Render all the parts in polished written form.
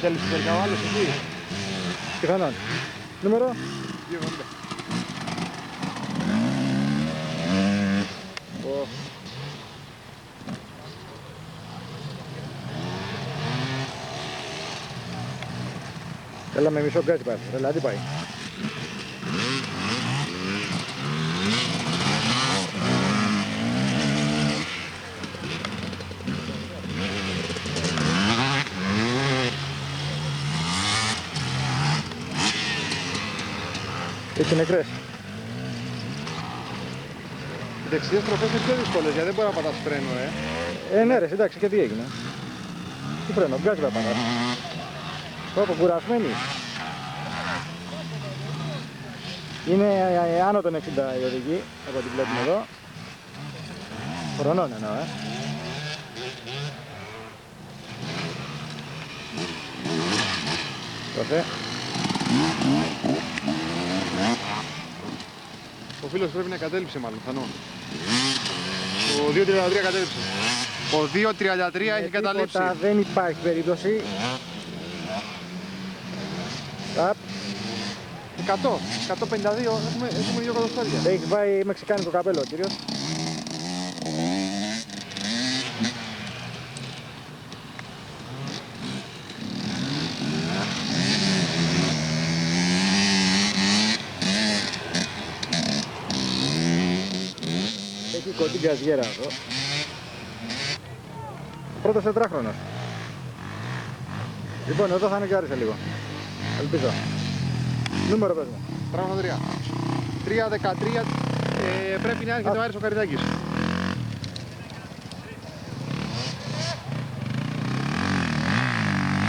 κατέληψη τελικά ο άλλος εκεί. Πιθανόν. Νούμερο. 2,70. Έλα με μισό γκάζι πάει, δηλαδή πάει. Έχει νεκρές. Οι δεξιές τροφές είναι πιο δύσκολες γιατί δεν μπορεί να πατάς φρένο, Ναι ρε, εντάξει, και τι έγινε. Τι φρένο, γκάζι πάει πάνω. Πω, κουρασμένοι. Είναι άνω των 60 οι οδηγοί, από ό,τι βλέπουμε εδώ. Χρονών εννοώ, Δώσε. Ο φίλος πρέπει να κατέληψε μάλλον, πιθανόν. Ο 2.33 κατέληψε. Ο 2.33 έχει καταλήψει. Δεν υπάρχει περίπτωση. Ταπ. 152, έχουμε 2 κατοστάρια. Έχει πάει μεξικάνικο καπέλο ο κύριος. Έχει κοντή γκαζιέρα εδώ. Πρώτος τετράχρονος. Λοιπόν, εδώ θα είναι και άρισε λίγο. Ελπίζω. Νούμερο πες μου. Πράγμα 3. 3.13 πρέπει να έρχεται ο Άρης ο Καριδάκης.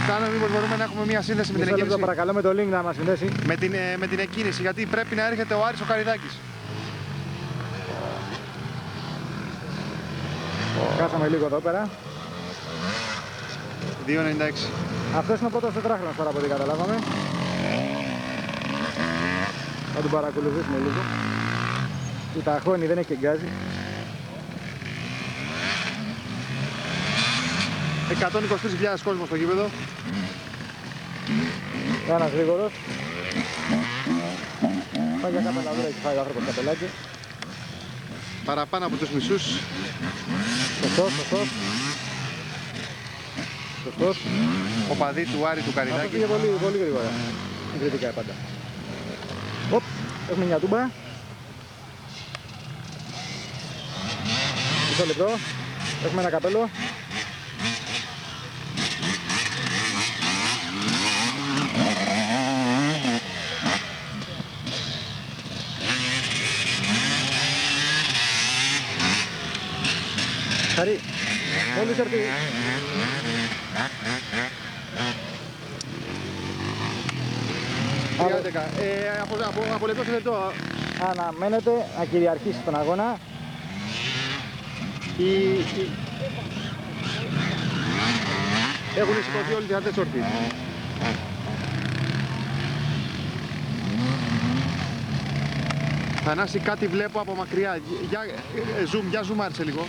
Κάνω μήπως μπορούμε να έχουμε μια σύνδεση με την εκκίνηση. Παρακαλώ με το link να μας συνδέσει. Με την εκκίνηση, γιατί πρέπει να έρχεται ο Άρης ο Καριδάκης. Χάσαμε λίγο εδώ πέρα. 2.96. Αυτός είναι ο πρώτος τετράχρονος τώρα από ό,τι καταλάβαμε. Θα τον παρακολουθήσουμε λίγο. Του ταχώνει, δεν έχει και γκάζι. 123.000 κόσμος στο γήπεδο. Ένας γρήγορος. Πάει για κάπελα εδώ, έχει φάει ο άνθρωπος καπελάκι. Παραπάνω από τους μισούς. Σωστός. Ο παδί του Άρη του Αυτό Καριδάκη. πήγε πολύ γρήγορα. Συγκριτικά πάντα. Οπ, έχουμε μια τούμπα. Μισό λεπτό. Έχουμε ένα καπέλο. Χαρή, μόλις έρθει. Από λεπτό σε λεπτό. Αναμένεται να κυριαρχήσει τον αγώνα. Έχουν σηκωθεί όλοι οι δυνατές όρθιοι. Θανάση, κάτι βλέπω από μακριά. Για zoom, Άρησε λίγο.